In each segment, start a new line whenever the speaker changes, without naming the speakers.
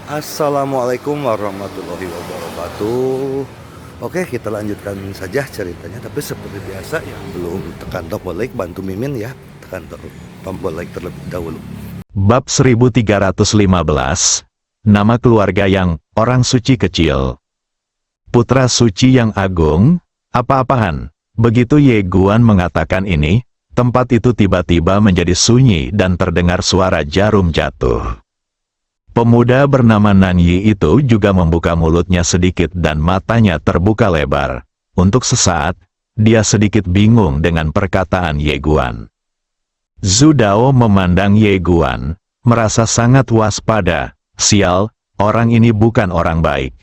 Assalamualaikum warahmatullahi wabarakatuh. Oke, kita lanjutkan saja ceritanya. Tapi seperti biasa ya, belum tekan tombol like, bantu Mimin ya. Tekan tombol like terlebih dahulu.
Bab 1315, nama keluarga yang orang suci kecil. Putra suci yang agung, apa-apaan? Begitu Ye Guan mengatakan ini, tempat itu tiba-tiba menjadi sunyi dan terdengar suara jarum jatuh. Pemuda bernama Nanyi itu juga membuka mulutnya sedikit dan matanya terbuka lebar. Untuk sesaat, dia sedikit bingung dengan perkataan Ye Guan. Zhu Dao memandang Ye Guan, merasa sangat waspada. Sial, orang ini bukan orang baik.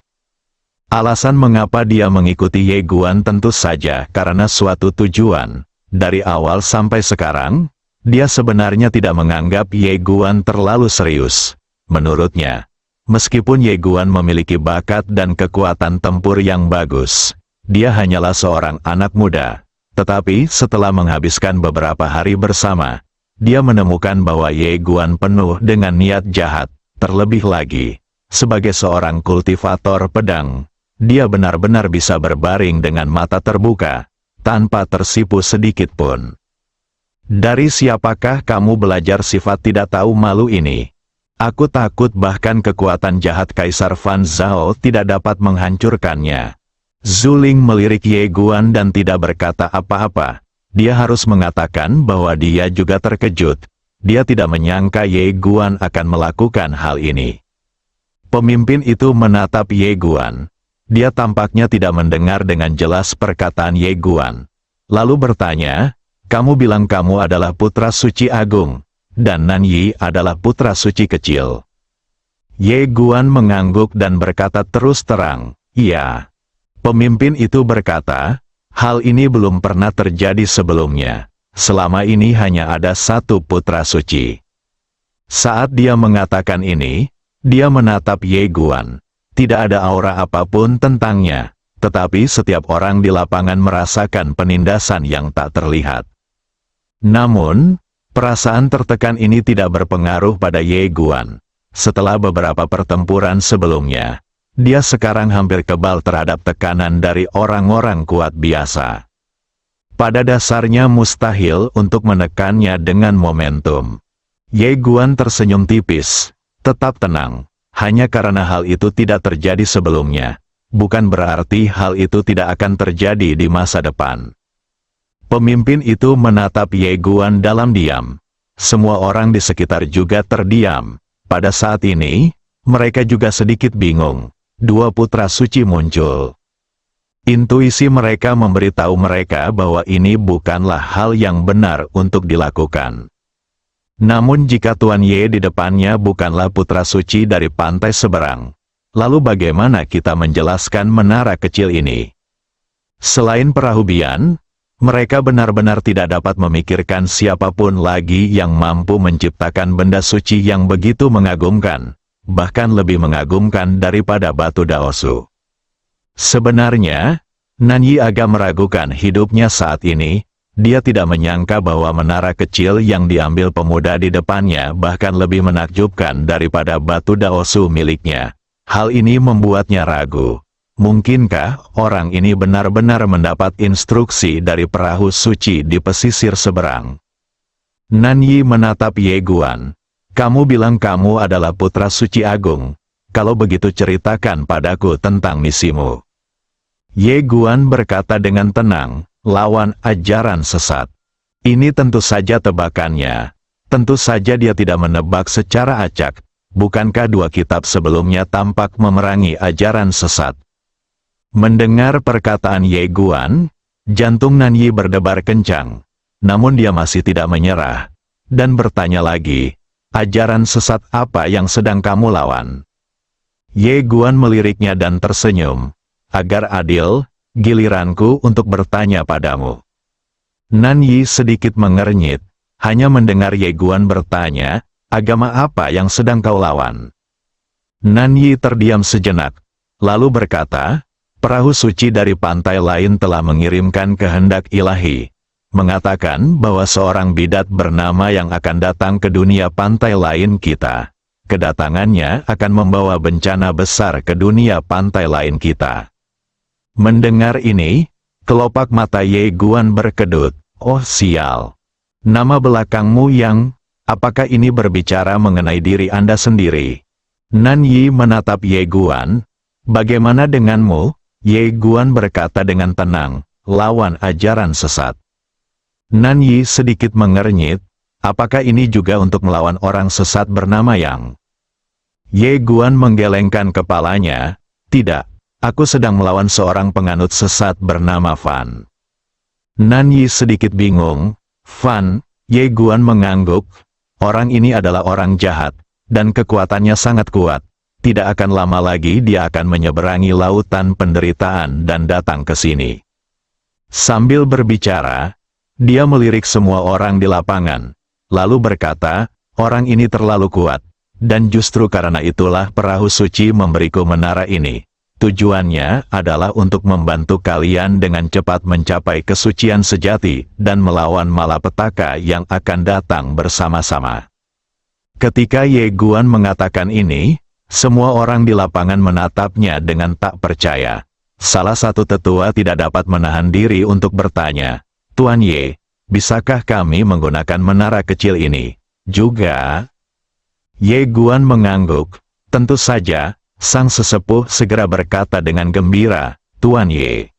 Alasan mengapa dia mengikuti Ye Guan tentu saja karena suatu tujuan. Dari awal sampai sekarang, dia sebenarnya tidak menganggap Ye Guan terlalu serius. Menurutnya, meskipun Ye Guan memiliki bakat dan kekuatan tempur yang bagus, dia hanyalah seorang anak muda. Tetapi setelah menghabiskan beberapa hari bersama, dia menemukan bahwa Ye Guan penuh dengan niat jahat. Terlebih lagi, sebagai seorang kultivator pedang, dia benar-benar bisa berbaring dengan mata terbuka, tanpa tersipu sedikit pun. Dari siapakah kamu belajar sifat tidak tahu malu ini? Aku takut bahkan kekuatan jahat Kaisar Fan Zhao tidak dapat menghancurkannya. Zuling melirik Ye Guan dan tidak berkata apa-apa. Dia harus mengatakan bahwa dia juga terkejut. Dia tidak menyangka Ye Guan akan melakukan hal ini. Pemimpin itu menatap Ye Guan. Dia tampaknya tidak mendengar dengan jelas perkataan Ye Guan. Lalu bertanya, "Kamu bilang kamu adalah putra suci agung, dan Nanyi adalah putra suci kecil." Ye Guan mengangguk dan berkata terus terang, "Iya." Pemimpin itu berkata, "Hal ini belum pernah terjadi sebelumnya. Selama ini hanya ada satu putra suci." Saat dia mengatakan ini, dia menatap Ye Guan. Tidak ada aura apapun tentangnya, tetapi setiap orang di lapangan merasakan penindasan yang tak terlihat. Namun, perasaan tertekan ini tidak berpengaruh pada Ye Guan. Setelah beberapa pertempuran sebelumnya, dia sekarang hampir kebal terhadap tekanan dari orang-orang kuat biasa. Pada dasarnya mustahil untuk menekannya dengan momentum. Ye Guan tersenyum tipis. Tetap tenang, hanya karena hal itu tidak terjadi sebelumnya, bukan berarti hal itu tidak akan terjadi di masa depan. Pemimpin itu menatap Ye Guan dalam diam. Semua orang di sekitar juga terdiam. Pada saat ini, mereka juga sedikit bingung. Dua putra suci muncul. Intuisi mereka memberitahu mereka bahwa ini bukanlah hal yang benar untuk dilakukan. Namun jika Tuan Ye di depannya bukanlah putra suci dari pantai seberang, lalu bagaimana kita menjelaskan menara kecil ini? Selain perahu Bian, mereka benar-benar tidak dapat memikirkan siapapun lagi yang mampu menciptakan benda suci yang begitu mengagumkan, bahkan lebih mengagumkan daripada batu Daosu. Sebenarnya, Nanyi agak meragukan hidupnya saat ini. Dia tidak menyangka bahwa menara kecil yang diambil pemuda di depannya bahkan lebih menakjubkan daripada batu Daosu miliknya. Hal ini membuatnya ragu. Mungkinkah orang ini benar-benar mendapat instruksi dari perahu suci di pesisir seberang? Nanyi menatap Ye Guan. "Kamu bilang kamu adalah putra suci agung. Kalau begitu ceritakan padaku tentang misimu." Ye Guan berkata dengan tenang, "Lawan ajaran sesat." Ini tentu saja tebakannya. Tentu saja dia tidak menebak secara acak. Bukankah dua kitab sebelumnya tampak memerangi ajaran sesat? Mendengar perkataan Ye Guan, jantung Nanyi berdebar kencang. Namun dia masih tidak menyerah. Dan bertanya lagi, "Ajaran sesat apa yang sedang kamu lawan?" Ye Guan meliriknya dan tersenyum. "Agar adil, giliranku untuk bertanya padamu." Nanyi sedikit mengernyit. Hanya mendengar Ye Guan bertanya, "Agama apa yang sedang kau lawan?" Nanyi terdiam sejenak, lalu berkata, "Perahu suci dari pantai lain telah mengirimkan kehendak ilahi, mengatakan bahwa seorang bidat bernama yang akan datang ke dunia pantai lain kita. kedatangannya akan membawa bencana besar ke dunia pantai lain kita. Mendengar ini, kelopak mata Ye Guan berkedut. Oh sial. Nama belakangmu Yang, apakah ini berbicara mengenai diri Anda sendiri? Nan Yi menatap Ye Guan. Bagaimana denganmu? Ye Guan berkata dengan tenang, lawan ajaran sesat. Nan Yi sedikit mengernyit. Apakah ini juga untuk melawan orang sesat bernama Yang? Ye Guan menggelengkan kepalanya. Tidak. Aku sedang melawan seorang penganut sesat bernama Fan. Nan Yi sedikit bingung. Fan, Ye Guan mengangguk. Orang ini adalah orang jahat, dan kekuatannya sangat kuat. Tidak akan lama lagi dia akan menyeberangi lautan penderitaan dan datang ke sini. Sambil berbicara, dia melirik semua orang di lapangan, lalu berkata, orang ini terlalu kuat, dan justru karena itulah perahu suci memberiku menara ini. Tujuannya adalah untuk membantu kalian dengan cepat mencapai kesucian sejati dan melawan malapetaka yang akan datang bersama-sama. Ketika Ye Guan mengatakan ini, semua orang di lapangan menatapnya dengan tak percaya. Salah satu tetua tidak dapat menahan diri untuk bertanya, Tuan Ye, bisakah kami menggunakan menara kecil ini? Juga? Ye Guan mengangguk. Tentu saja. Sang sesepuh segera berkata dengan gembira, Tuan Ye.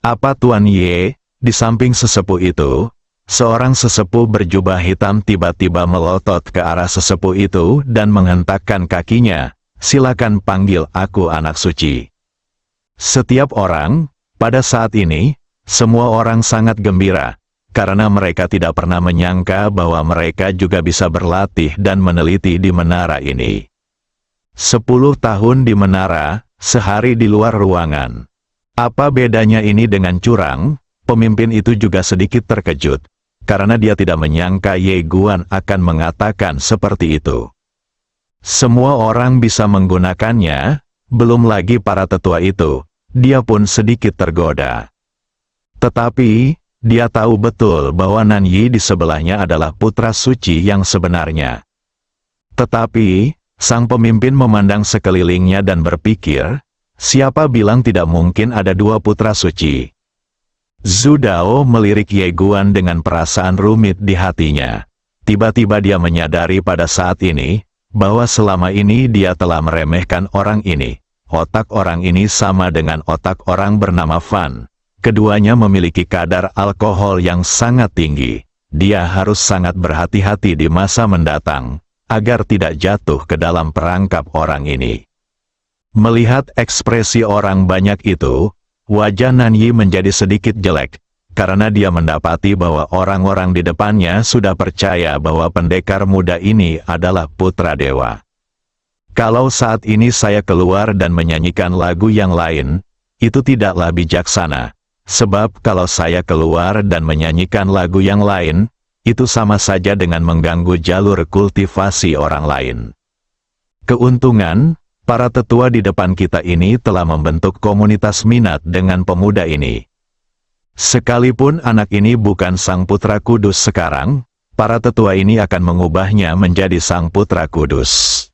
Apa Tuan Ye? Di samping sesepuh itu, seorang sesepuh berjubah hitam tiba-tiba melotot ke arah sesepuh itu dan menghentakkan kakinya. Silakan panggil aku anak suci. Setiap orang, pada saat ini, semua orang sangat gembira, karena mereka tidak pernah menyangka bahwa mereka juga bisa berlatih dan meneliti di menara ini. 10 tahun di menara, sehari di luar ruangan. Apa bedanya ini dengan curang? Pemimpin itu juga sedikit terkejut, karena dia tidak menyangka Ye Guan akan mengatakan seperti itu. Semua orang bisa menggunakannya, belum lagi para tetua itu, dia pun sedikit tergoda. Tetapi, dia tahu betul bahwa Nan Yi di sebelahnya adalah putra suci yang sebenarnya. Tetapi, sang pemimpin memandang sekelilingnya dan berpikir, siapa bilang tidak mungkin ada 2 putra suci? Zhu Dao melirik Ye Guan dengan perasaan rumit di hatinya. Tiba-tiba dia menyadari pada saat ini, bahwa selama ini dia telah meremehkan orang ini. Otak orang ini sama dengan otak orang bernama Fan. Keduanya memiliki kadar alkohol yang sangat tinggi. Dia harus sangat berhati-hati di masa mendatang, agar tidak jatuh ke dalam perangkap orang ini. Melihat ekspresi orang banyak itu, wajah Nan Yi menjadi sedikit jelek, karena dia mendapati bahwa orang-orang di depannya sudah percaya bahwa pendekar muda ini adalah putra dewa. Kalau saat ini saya keluar dan menyanyikan lagu yang lain, itu tidaklah bijaksana, sebab kalau saya keluar dan menyanyikan lagu yang lain, itu sama saja dengan mengganggu jalur kultivasi orang lain. Keuntungan, para tetua di depan kita ini telah membentuk komunitas minat dengan pemuda ini. Sekalipun anak ini bukan sang putra kudus sekarang, para tetua ini akan mengubahnya menjadi sang putra kudus.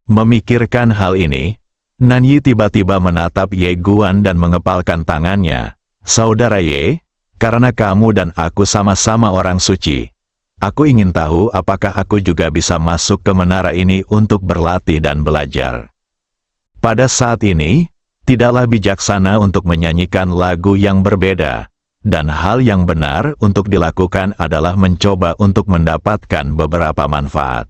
Memikirkan hal ini, Nan Yi tiba-tiba menatap Ye Guan dan mengepalkan tangannya. Saudara Ye, karena kamu dan aku sama-sama orang suci, aku ingin tahu apakah aku juga bisa masuk ke menara ini untuk berlatih dan belajar. Pada saat ini, tidaklah bijaksana untuk menyanyikan lagu yang berbeda, dan hal yang benar untuk dilakukan adalah mencoba untuk mendapatkan beberapa manfaat.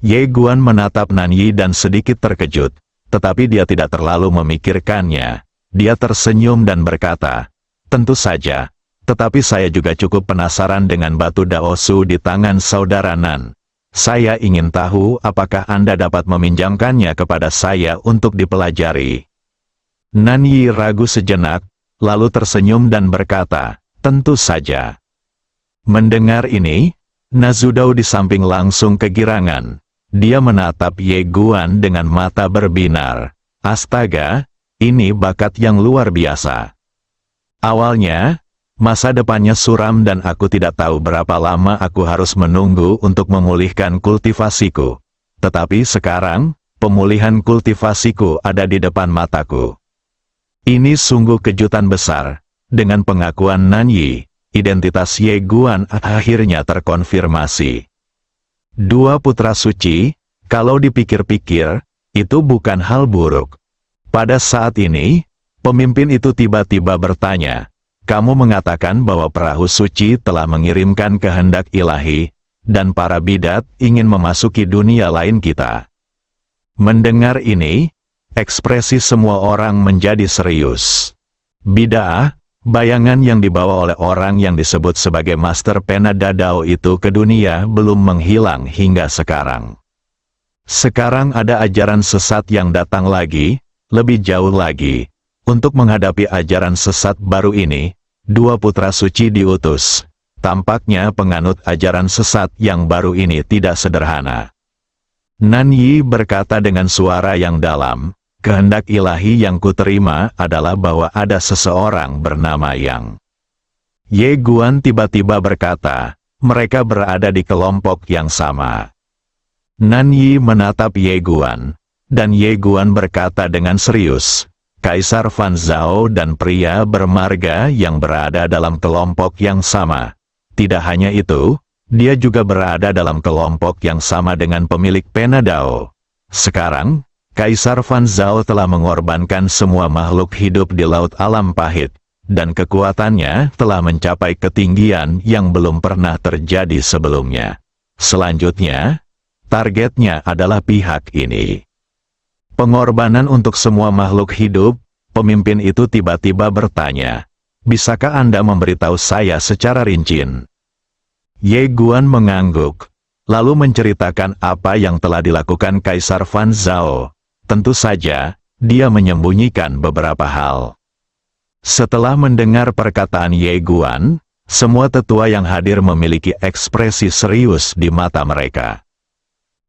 Ye Guan menatap Nan Yi dan sedikit terkejut, tetapi dia tidak terlalu memikirkannya. Dia tersenyum dan berkata, tentu saja, tetapi saya juga cukup penasaran dengan batu Daosu di tangan saudara Nan. Saya ingin tahu apakah Anda dapat meminjamkannya kepada saya untuk dipelajari. Nan Yi ragu sejenak, lalu tersenyum dan berkata, tentu saja. Mendengar ini, Nazudao di samping langsung kegirangan. Dia menatap Ye Guan dengan mata berbinar. Astaga, ini bakat yang luar biasa. Awalnya, masa depannya suram dan aku tidak tahu berapa lama aku harus menunggu untuk memulihkan kultivasiku. Tetapi sekarang, pemulihan kultivasiku ada di depan mataku. Ini sungguh kejutan besar. Dengan pengakuan Nanyi, identitas Ye Guan akhirnya terkonfirmasi. Dua putra suci, kalau dipikir-pikir, itu bukan hal buruk. Pada saat ini, pemimpin itu tiba-tiba bertanya, "Kamu mengatakan bahwa perahu suci telah mengirimkan kehendak ilahi, dan para bidat ingin memasuki dunia lain kita." Mendengar ini, ekspresi semua orang menjadi serius. Bid'ah, bayangan yang dibawa oleh orang yang disebut sebagai Master Pena Dadao itu ke dunia belum menghilang hingga sekarang. Sekarang ada ajaran sesat yang datang lagi, lebih jauh lagi. Untuk menghadapi ajaran sesat baru ini, dua putra suci diutus. Tampaknya penganut ajaran sesat yang baru ini tidak sederhana. Nanyi berkata dengan suara yang dalam, "Kehendak ilahi yang kuterima adalah bahwa ada seseorang bernama Yang." Ye Guan tiba-tiba berkata, "Mereka berada di kelompok yang sama." Nanyi menatap Ye Guan, dan Ye Guan berkata dengan serius, "Kaisar Fan Zhao dan pria bermarga yang berada dalam kelompok yang sama. Tidak hanya itu, dia juga berada dalam kelompok yang sama dengan pemilik Pena Dao. Sekarang, Kaisar Fan Zhao telah mengorbankan semua makhluk hidup di Laut Alam Pahit, dan kekuatannya telah mencapai ketinggian yang belum pernah terjadi sebelumnya. Selanjutnya, targetnya adalah pihak ini." Pengorbanan untuk semua makhluk hidup, pemimpin itu tiba-tiba bertanya, "Bisakah Anda memberitahu saya secara rinci?" Ye Guan mengangguk, lalu menceritakan apa yang telah dilakukan Kaisar Fan Zhao. Tentu saja, dia menyembunyikan beberapa hal. Setelah mendengar perkataan Ye Guan, semua tetua yang hadir memiliki ekspresi serius di mata mereka.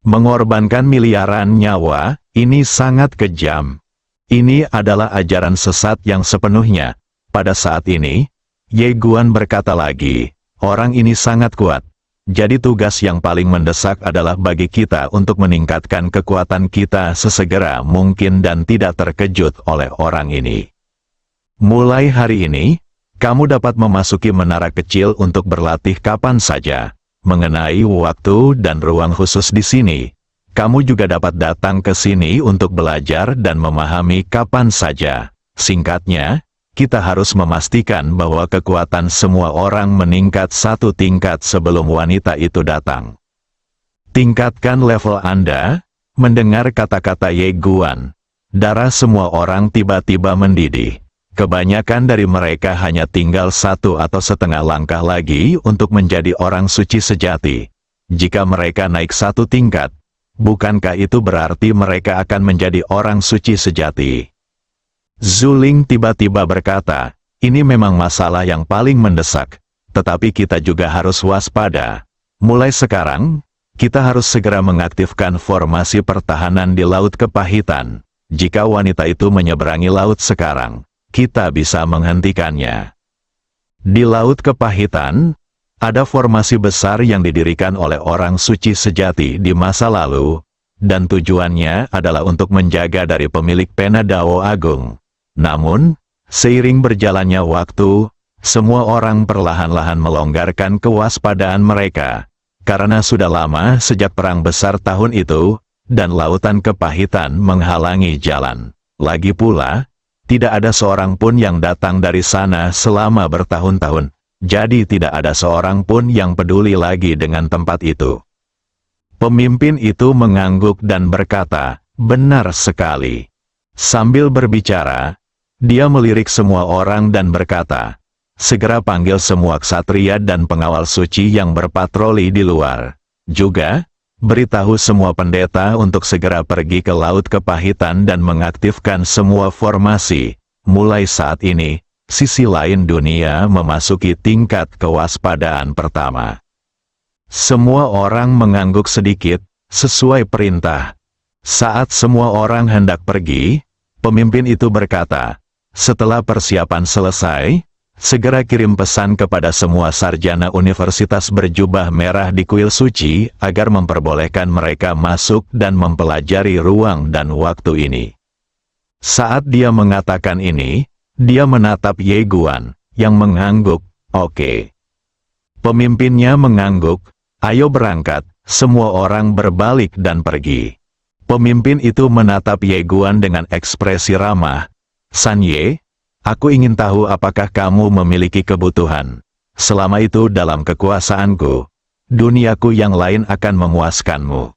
Mengorbankan miliaran nyawa, ini sangat kejam. Ini adalah ajaran sesat yang sepenuhnya. Pada saat ini, Ye Guan berkata lagi, "Orang ini sangat kuat. Jadi tugas yang paling mendesak adalah bagi kita untuk meningkatkan kekuatan kita sesegera mungkin dan tidak terkejut oleh orang ini. Mulai hari ini, kamu dapat memasuki menara kecil untuk berlatih kapan saja. Mengenai waktu dan ruang khusus di sini, kamu juga dapat datang ke sini untuk belajar dan memahami kapan saja. Singkatnya, kita harus memastikan bahwa kekuatan semua orang meningkat satu tingkat sebelum wanita itu datang. Tingkatkan level Anda." Mendengar kata-kata Ye Guan, darah semua orang tiba-tiba mendidih. Kebanyakan dari mereka hanya tinggal 1 atau setengah langkah lagi untuk menjadi orang suci sejati. Jika mereka naik 1 tingkat, bukankah itu berarti mereka akan menjadi orang suci sejati? Zuling tiba-tiba berkata, "Ini memang masalah yang paling mendesak, tetapi kita juga harus waspada. Mulai sekarang, kita harus segera mengaktifkan formasi pertahanan di Laut Kepahitan. Jika wanita itu menyeberangi laut sekarang, kita bisa menghentikannya." Di Laut Kepahitan, ada formasi besar yang didirikan oleh orang suci sejati di masa lalu, dan tujuannya adalah untuk menjaga dari pemilik Pena Dao Agung. Namun, seiring berjalannya waktu, semua orang perlahan-lahan melonggarkan kewaspadaan mereka, karena sudah lama sejak Perang Besar tahun itu, dan Lautan Kepahitan menghalangi jalan. Lagi pula, tidak ada seorang pun yang datang dari sana selama bertahun-tahun, jadi tidak ada seorang pun yang peduli lagi dengan tempat itu. Pemimpin itu mengangguk dan berkata, "Benar sekali." Sambil berbicara, dia melirik semua orang dan berkata, "Segera panggil semua ksatria dan pengawal suci yang berpatroli di luar. Juga, beritahu semua pendeta untuk segera pergi ke Laut Kepahitan dan mengaktifkan semua formasi. Mulai saat ini, sisi lain dunia memasuki tingkat kewaspadaan pertama." Semua orang mengangguk sedikit, sesuai perintah. Saat semua orang hendak pergi, pemimpin itu berkata, "Setelah persiapan selesai, segera kirim pesan kepada semua sarjana universitas berjubah merah di kuil suci agar memperbolehkan mereka masuk dan mempelajari ruang dan waktu ini. Saat dia mengatakan ini, dia menatap Ye Guan, yang mengangguk, "Oke." Pemimpinnya mengangguk, "Ayo berangkat." Semua orang berbalik dan pergi. Pemimpin itu menatap Ye Guan dengan ekspresi ramah. "San Ye, aku ingin tahu apakah kamu memiliki kebutuhan. Selama itu dalam kekuasaanku, duniaku yang lain akan memuaskanmu."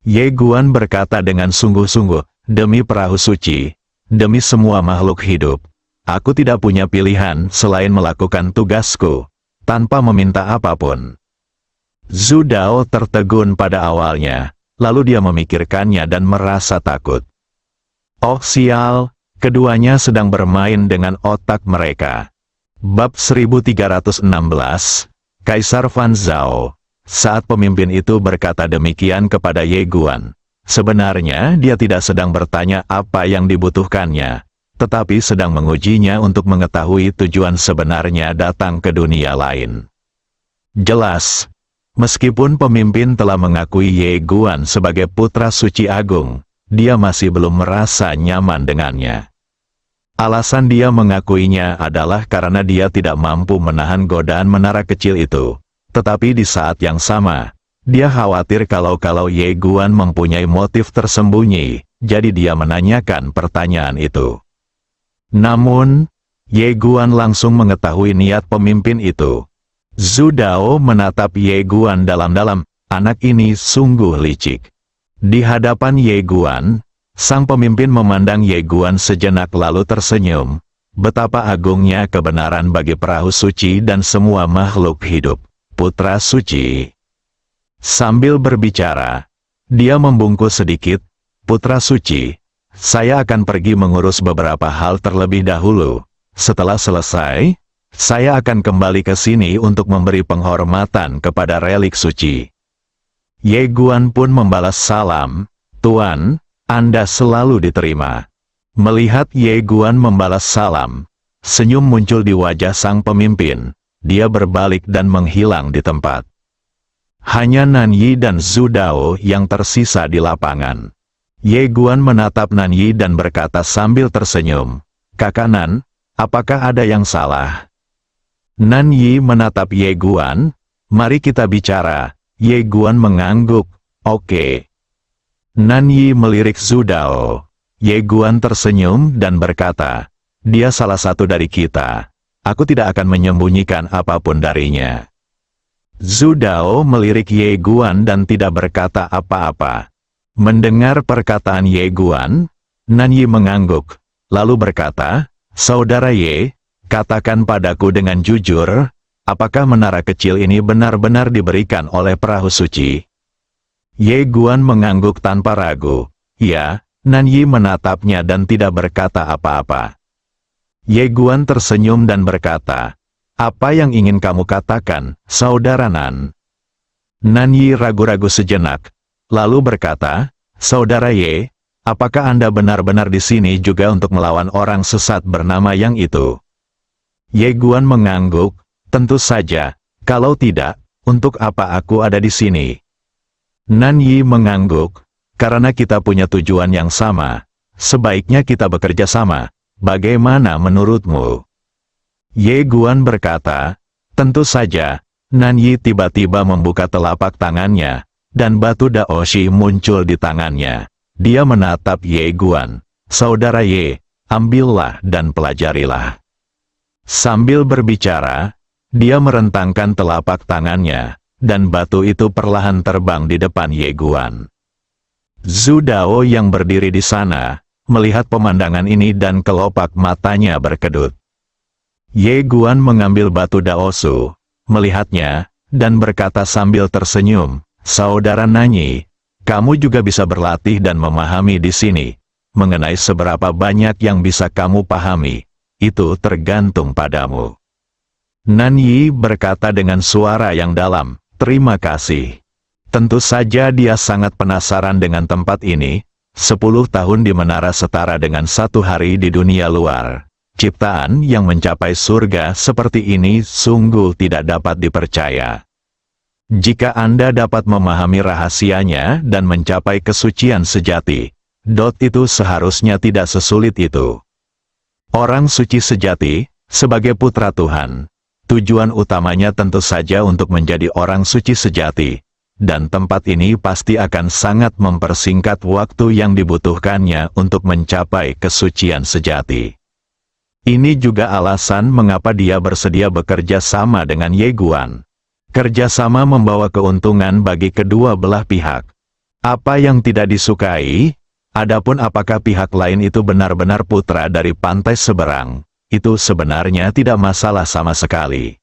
Ye Guan berkata dengan sungguh-sungguh, "Demi perahu suci, demi semua makhluk hidup, aku tidak punya pilihan selain melakukan tugasku, tanpa meminta apapun." Zhu Dao tertegun pada awalnya, lalu dia memikirkannya dan merasa takut. Oh sial, keduanya sedang bermain dengan otak mereka. Bab 1316, Kaisar Fan Zhao. Saat pemimpin itu berkata demikian kepada Ye Guan, sebenarnya dia tidak sedang bertanya apa yang dibutuhkannya, tetapi sedang mengujinya untuk mengetahui tujuan sebenarnya datang ke dunia lain. Jelas, meskipun pemimpin telah mengakui Ye Guan sebagai putra suci agung, dia masih belum merasa nyaman dengannya. Alasan dia mengakuinya adalah karena dia tidak mampu menahan godaan menara kecil itu. Tetapi di saat yang sama, dia khawatir kalau Ye Guan mempunyai motif tersembunyi, jadi dia menanyakan pertanyaan itu. Namun, Ye Guan langsung mengetahui niat pemimpin itu. Zhu Dao menatap Ye Guan dalam-dalam, anak ini sungguh licik. Di hadapan Ye Guan, sang pemimpin memandang Ye Guan sejenak lalu tersenyum. Betapa agungnya kebenaran bagi perahu suci dan semua makhluk hidup, putra suci. Sambil berbicara, dia membungkuk sedikit, "Putra suci, saya akan pergi mengurus beberapa hal terlebih dahulu. Setelah selesai, saya akan kembali ke sini untuk memberi penghormatan kepada relik suci." Ye Guan pun membalas salam, "Tuan, Anda selalu diterima." Melihat Ye Guan membalas salam, senyum muncul di wajah sang pemimpin. Dia berbalik dan menghilang di tempat. Hanya Nan Yi dan Zhu Dao yang tersisa di lapangan. Ye Guan menatap Nan Yi dan berkata sambil tersenyum, "Kakak Nan, apakah ada yang salah?" Nan Yi menatap Ye Guan, "Mari kita bicara." Ye Guan mengangguk, "Oke." Nan Yi melirik Zhu Dao. Ye Guan tersenyum dan berkata, "Dia salah satu dari kita. Aku tidak akan menyembunyikan apapun darinya." Zhu Dao melirik Ye Guan dan tidak berkata apa-apa. Mendengar perkataan Ye Guan, Nan Yi mengangguk, lalu berkata, "Saudara Ye, katakan padaku dengan jujur, apakah menara kecil ini benar-benar diberikan oleh perahu suci?" Ye Guan mengangguk tanpa ragu. "Ya." Nan Yi menatapnya dan tidak berkata apa-apa. Ye Guan tersenyum dan berkata, "Apa yang ingin kamu katakan, saudara Nan?" Nan Yi ragu-ragu sejenak, lalu berkata, "Saudara Ye, apakah Anda benar-benar di sini juga untuk melawan orang sesat bernama Yang itu?" Ye Guan mengangguk, "Tentu saja, kalau tidak, untuk apa aku ada di sini?" Nan Yi mengangguk, "Karena kita punya tujuan yang sama, sebaiknya kita bekerja sama. Bagaimana menurutmu?" Ye Guan berkata, "Tentu saja." Nan Yi tiba-tiba membuka telapak tangannya, dan batu Daoshi muncul di tangannya. Dia menatap Ye Guan. "Saudara Ye, ambillah dan pelajarilah." Sambil berbicara, dia merentangkan telapak tangannya, dan batu itu perlahan terbang di depan Ye Guan. Zhu Dao yang berdiri di sana, melihat pemandangan ini dan kelopak matanya berkedut. Ye Guan mengambil batu Daosu, melihatnya, dan berkata sambil tersenyum, "Saudara Nanyi, kamu juga bisa berlatih dan memahami di sini. Mengenai seberapa banyak yang bisa kamu pahami, itu tergantung padamu." Nan Yi berkata dengan suara yang dalam, "Terima kasih." Tentu saja dia sangat penasaran dengan tempat ini. 10 tahun di menara setara dengan 1 hari di dunia luar. ciptaan yang mencapai surga seperti ini sungguh tidak dapat dipercaya. Jika Anda dapat memahami rahasianya dan mencapai kesucian sejati, itu seharusnya tidak sesulit itu. Orang suci sejati, sebagai putra Tuhan, tujuan utamanya tentu saja untuk menjadi orang suci sejati, dan tempat ini pasti akan sangat mempersingkat waktu yang dibutuhkannya untuk mencapai kesucian sejati. Ini juga alasan mengapa dia bersedia bekerja sama dengan Ye Guan. Kerjasama membawa keuntungan bagi kedua belah pihak. Apa yang tidak disukai, adapun apakah pihak lain itu benar-benar putra dari pantai seberang, itu sebenarnya tidak masalah sama sekali.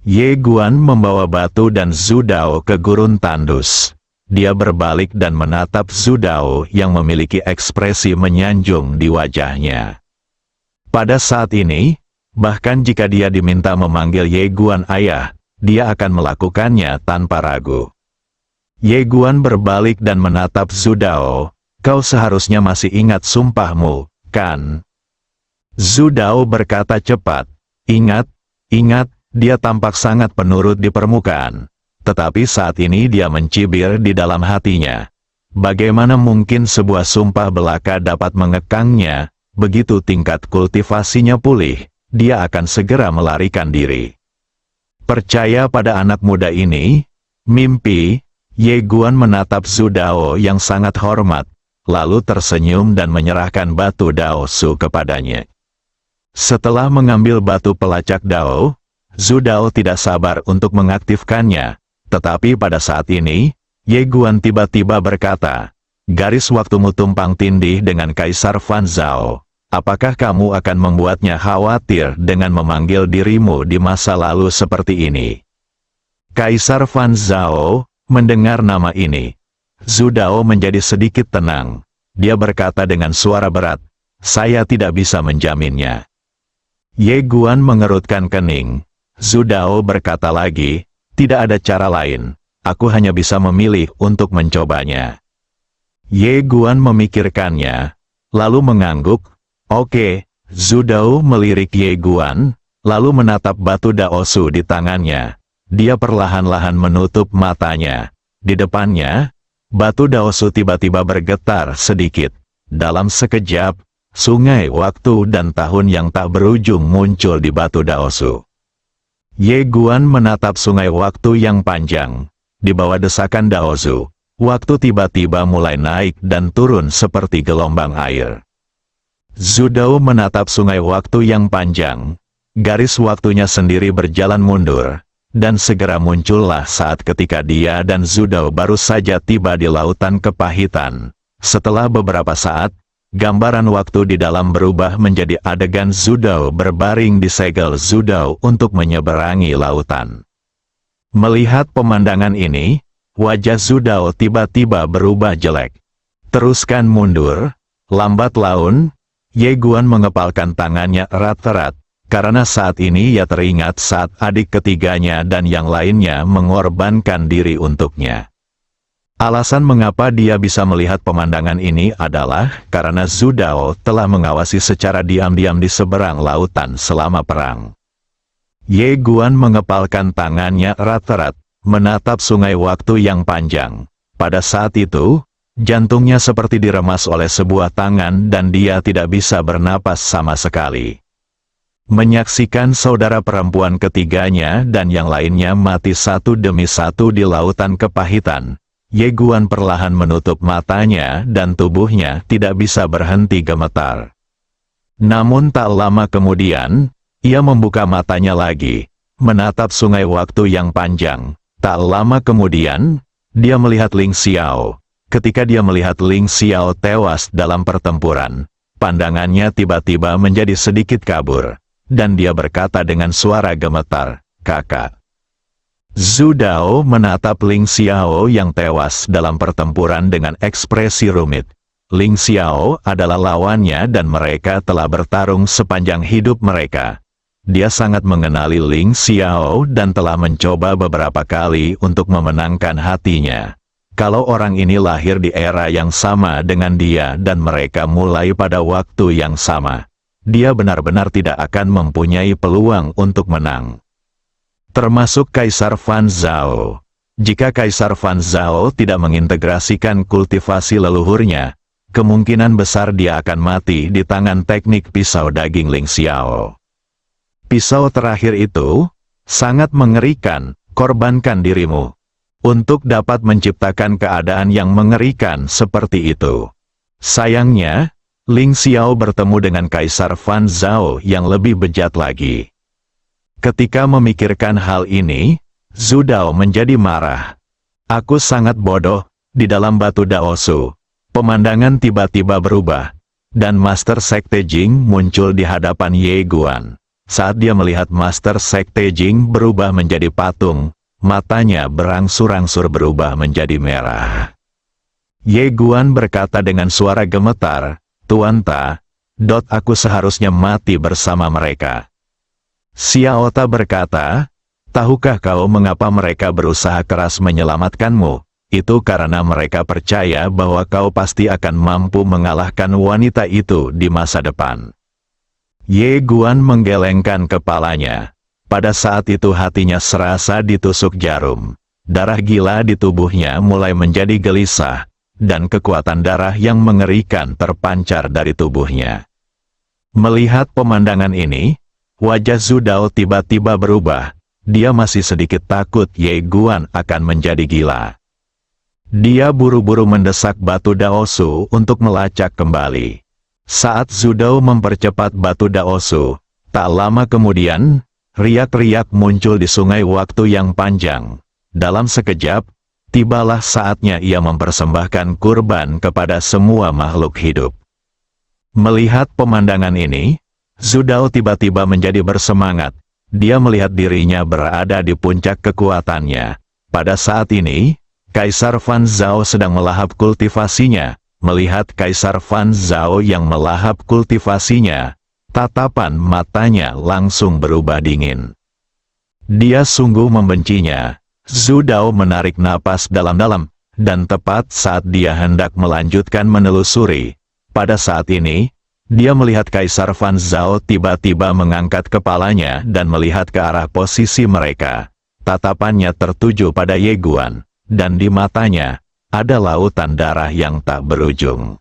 Ye Guan membawa batu dan Zhu Dao ke gurun tandus. Dia berbalik dan menatap Zhu Dao yang memiliki ekspresi menyanjung di wajahnya. Pada saat ini, bahkan jika dia diminta memanggil Ye Guan ayah, dia akan melakukannya tanpa ragu. Ye Guan berbalik dan menatap Zhu Dao. Kau seharusnya masih ingat sumpahmu, kan? Zhu Dao berkata cepat. Ingat, ingat, dia tampak sangat penurut di permukaan. Tetapi saat ini dia mencibir di dalam hatinya. Bagaimana mungkin sebuah sumpah belaka dapat mengekangnya? Begitu tingkat kultivasinya pulih, dia akan segera melarikan diri. Percaya pada anak muda ini? Mimpi. Ye Guan menatap Zhu Dao yang sangat hormat, lalu tersenyum dan menyerahkan batu Dao Su kepadanya. Setelah mengambil batu pelacak Dao, Zhu Dao tidak sabar untuk mengaktifkannya, tetapi pada saat ini, Ye Guan tiba-tiba berkata, garis waktumu tumpang tindih dengan Kaisar Fan Zhao. Apakah kamu akan membuatnya khawatir dengan memanggil dirimu di masa lalu seperti ini? Kaisar Fan Zhao mendengar nama ini. Zhu Dao menjadi sedikit tenang. Dia berkata dengan suara berat, saya tidak bisa menjaminnya. Ye Guan mengerutkan kening. Zhu Dao berkata lagi, tidak ada cara lain. Aku hanya bisa memilih untuk mencobanya. Ye Guan memikirkannya, lalu mengangguk. Oke, Zhu Dao melirik Ye Guan, lalu menatap batu Dao Su di tangannya. Dia perlahan-lahan menutup matanya. Di depannya, batu Dao Su tiba-tiba bergetar sedikit. Dalam sekejap, sungai waktu dan tahun yang tak berujung muncul di batu Dao Su. Ye Guan menatap sungai waktu yang panjang. Di bawah desakan Dao Su, waktu tiba-tiba mulai naik dan turun seperti gelombang air. Zhu Dao menatap sungai waktu yang panjang. Garis waktunya sendiri berjalan mundur, dan segera muncullah saat ketika dia dan Zhu Dao baru saja tiba di lautan kepahitan. Setelah beberapa saat, gambaran waktu di dalam berubah menjadi adegan Zhu Dao berbaring di segel Zhu Dao untuk menyeberangi lautan. Melihat pemandangan ini, wajah Zhu Dao tiba-tiba berubah jelek. Teruskan mundur, lambat laun. Ye Guan mengepalkan tangannya erat-erat, karena saat ini ia teringat saat adik ketiganya dan yang lainnya mengorbankan diri untuknya. Alasan mengapa dia bisa melihat pemandangan ini adalah karena Zhu Dao telah mengawasi secara diam-diam di seberang lautan selama perang. Ye Guan mengepalkan tangannya erat-erat, menatap sungai waktu yang panjang. Pada saat itu, jantungnya seperti diremas oleh sebuah tangan dan dia tidak bisa bernapas sama sekali. Menyaksikan saudara perempuan ketiganya dan yang lainnya mati satu demi satu di lautan kepahitan, Ye Guan perlahan menutup matanya dan tubuhnya tidak bisa berhenti gemetar. Namun tak lama kemudian, ia membuka matanya lagi, menatap sungai waktu yang panjang. Tak lama kemudian, dia melihat Ling Xiao. Ketika dia melihat Ling Xiao tewas dalam pertempuran, pandangannya tiba-tiba menjadi sedikit kabur, dan dia berkata dengan suara gemetar, kakak. Zhu Dao menatap Ling Xiao yang tewas dalam pertempuran dengan ekspresi rumit. Ling Xiao adalah lawannya dan mereka telah bertarung sepanjang hidup mereka. Dia sangat mengenali Ling Xiao dan telah mencoba beberapa kali untuk memenangkan hatinya. Kalau orang ini lahir di era yang sama dengan dia dan mereka mulai pada waktu yang sama, dia benar-benar tidak akan mempunyai peluang untuk menang. Termasuk Kaisar Fan Zhao. Jika Kaisar Fan Zhao tidak mengintegrasikan kultivasi leluhurnya, kemungkinan besar dia akan mati di tangan teknik pisau daging Ling Xiao. Pisau terakhir itu sangat mengerikan, korbankan dirimu untuk dapat menciptakan keadaan yang mengerikan seperti itu. Sayangnya, Ling Xiao bertemu dengan Kaisar Fan Zhao yang lebih bejat lagi. Ketika memikirkan hal ini, Zhu Dao menjadi marah. Aku sangat bodoh. Di dalam batu Daosu, pemandangan tiba-tiba berubah, dan Master Sekte Jing muncul di hadapan Ye Guan. Saat dia melihat Master Sekte Jing berubah menjadi patung, matanya berangsur-angsur berubah menjadi merah. Ye Guan berkata dengan suara gemetar, "Tuan Ta, aku seharusnya mati bersama mereka." Xiao Ta berkata, "Tahukah kau mengapa mereka berusaha keras menyelamatkanmu? Itu karena mereka percaya bahwa kau pasti akan mampu mengalahkan wanita itu di masa depan." Ye Guan menggelengkan kepalanya. Pada saat itu hatinya serasa ditusuk jarum. Darah gila di tubuhnya mulai menjadi gelisah, dan kekuatan darah yang mengerikan terpancar dari tubuhnya. Melihat pemandangan ini, wajah Zhu Dao tiba-tiba berubah. Dia masih sedikit takut Ye Guan akan menjadi gila. Dia buru-buru mendesak batu Daosu untuk melacak kembali. Saat Zhu Dao mempercepat batu Daosu, tak lama kemudian, riak-riak muncul di sungai waktu yang panjang. Dalam sekejap, tibalah saatnya ia mempersembahkan kurban kepada semua makhluk hidup. Melihat pemandangan ini, Zhu Dao tiba-tiba menjadi bersemangat. Dia melihat dirinya berada di puncak kekuatannya. Pada saat ini, Kaisar Fan Zhao sedang melahap kultivasinya. Melihat Kaisar Fan Zhao yang melahap kultivasinya, tatapan matanya langsung berubah dingin. Dia sungguh membencinya. Zhu Dao menarik napas dalam-dalam, dan tepat saat dia hendak melanjutkan menelusuri, pada saat ini, dia melihat Kaisar Fan Zhao tiba-tiba mengangkat kepalanya dan melihat ke arah posisi mereka. Tatapannya tertuju pada Ye Guan, dan di matanya ada lautan darah yang tak berujung.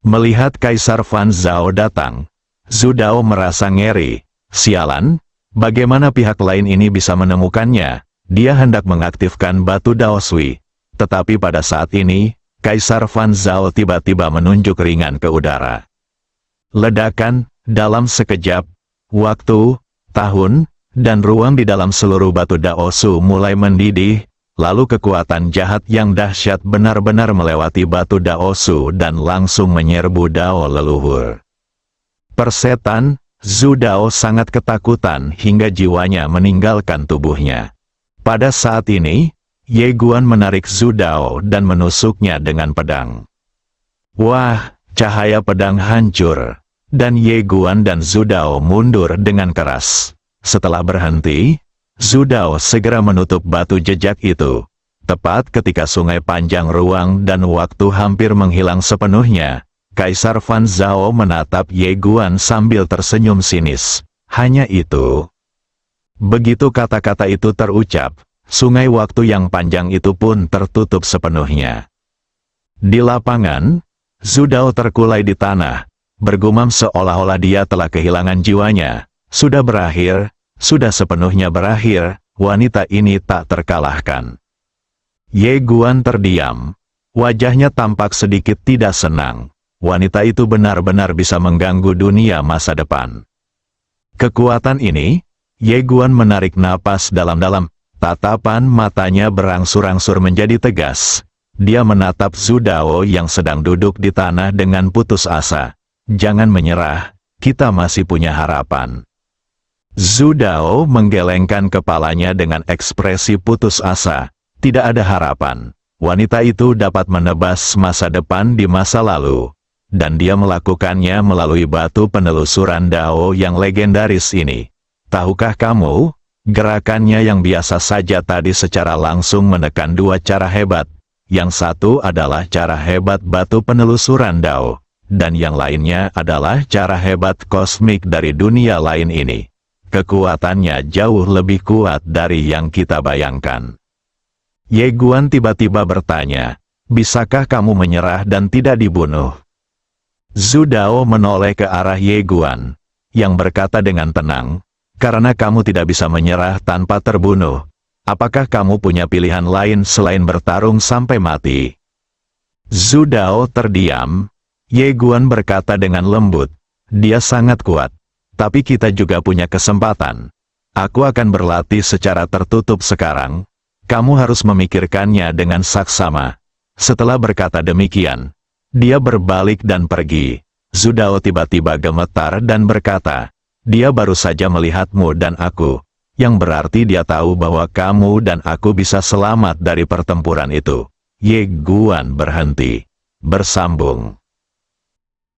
Melihat Kaisar Fan Zhao datang, Zhu Dao merasa ngeri. Sialan, bagaimana pihak lain ini bisa menemukannya? Dia hendak mengaktifkan batu Daosui, tetapi pada saat ini, Kaisar Fan Zhao tiba-tiba menunjuk ringan ke udara. Ledakan, dalam sekejap, waktu, tahun, dan ruang di dalam seluruh batu Daosu mulai mendidih, lalu kekuatan jahat yang dahsyat benar-benar melewati batu Daosu dan langsung menyerbu Dao leluhur. Persetan, Zhu Dao sangat ketakutan hingga jiwanya meninggalkan tubuhnya. Pada saat ini, Ye Guan menarik Zhu Dao dan menusuknya dengan pedang. Wah! Cahaya pedang hancur, dan Ye Guan dan Zhu Dao mundur dengan keras. Setelah berhenti, Zhu Dao segera menutup batu jejak itu. Tepat ketika sungai panjang ruang dan waktu hampir menghilang sepenuhnya, Kaisar Fan Zhao menatap Ye Guan sambil tersenyum sinis. Hanya itu. Begitu kata-kata itu terucap, sungai waktu yang panjang itu pun tertutup sepenuhnya. Di lapangan, Zhu Dao terkulai di tanah, bergumam seolah-olah dia telah kehilangan jiwanya. Sudah berakhir, sudah sepenuhnya berakhir, wanita ini tak terkalahkan. Ye Guan terdiam. Wajahnya tampak sedikit tidak senang. Wanita itu benar-benar bisa mengganggu dunia masa depan. Kekuatan ini, Ye Guan menarik napas dalam-dalam, tatapan matanya berangsur-angsur menjadi tegas. Dia menatap Zhu Dao yang sedang duduk di tanah dengan putus asa. Jangan menyerah, kita masih punya harapan. Zhu Dao menggelengkan kepalanya dengan ekspresi putus asa. Tidak ada harapan. Wanita itu dapat menebas masa depan di masa lalu. Dan dia melakukannya melalui batu penelusuran Dao yang legendaris ini. Tahukah kamu, gerakannya yang biasa saja tadi secara langsung menekan dua cara hebat. Yang satu adalah cara hebat batu penelusuran Dao, dan yang lainnya adalah cara hebat kosmik dari dunia lain ini. Kekuatannya jauh lebih kuat dari yang kita bayangkan. Ye Guan tiba-tiba bertanya, bisakah kamu menyerah dan tidak dibunuh? Zhu Dao menoleh ke arah Ye Guan, yang berkata dengan tenang, karena kamu tidak bisa menyerah tanpa terbunuh, apakah kamu punya pilihan lain selain bertarung sampai mati? Zhu Dao terdiam. Ye Guan berkata dengan lembut, dia sangat kuat, tapi kita juga punya kesempatan. Aku akan berlatih secara tertutup sekarang, kamu harus memikirkannya dengan saksama. Setelah berkata demikian, dia berbalik dan pergi. Zhu Dao tiba-tiba gemetar dan berkata, dia baru saja melihatmu dan aku, yang berarti dia tahu bahwa kamu dan aku bisa selamat dari pertempuran itu. Ye Guan berhenti. Bersambung.